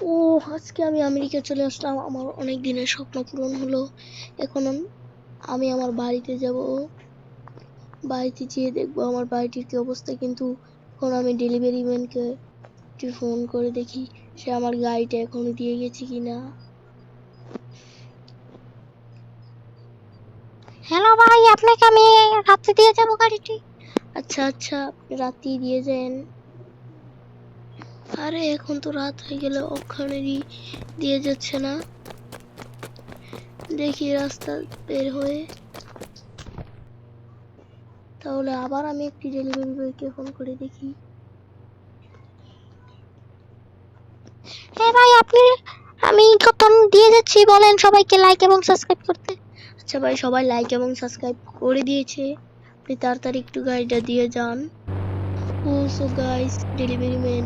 ও আজকে আমি আমেরিকা চলে আসলাম, আমার অনেক দিনের স্বপ্ন পূরণ হলো। এখন আমি আমার বাড়িতে যাব, বাড়িতে যেয়ে দেখবো আমার বাড়িটির কি অবস্থা। কিন্তু এখন আমি ডেলিভারি ম্যানকে একটু ফোন করে দেখি সে আমার গাড়িটা এখনো দিয়ে গেছে কিনা। হ্যালো ভাই, আপনাকে আমি রাত্রে দিয়ে যাবো গাড়িটি। আচ্ছা আচ্ছা, আপনি রাতেই দিয়ে যান। আরে এখন তো রাত হয়ে গেলে ওখানেরই দিয়ে যাচ্ছে না। দেখি রাস্তা বের হয়ে, তাহলে আবার আমি একটি ডেলিভারি বয়কে ফোন করে দেখি। হ্যাঁ ভাই, আমি কখন দিয়ে যাচ্ছি বলেন সবাইকে লাইক এবং সাবস্ক্রাইব করতে। আচ্ছা ভাই, সবাই লাইক এবং সাবস্ক্রাইব করে দিয়েছে, আপনি তাড়াতাড়ি একটু গাড়িটা দিয়ে যান। ও সো গাইস, ডেলিভারি ম্যান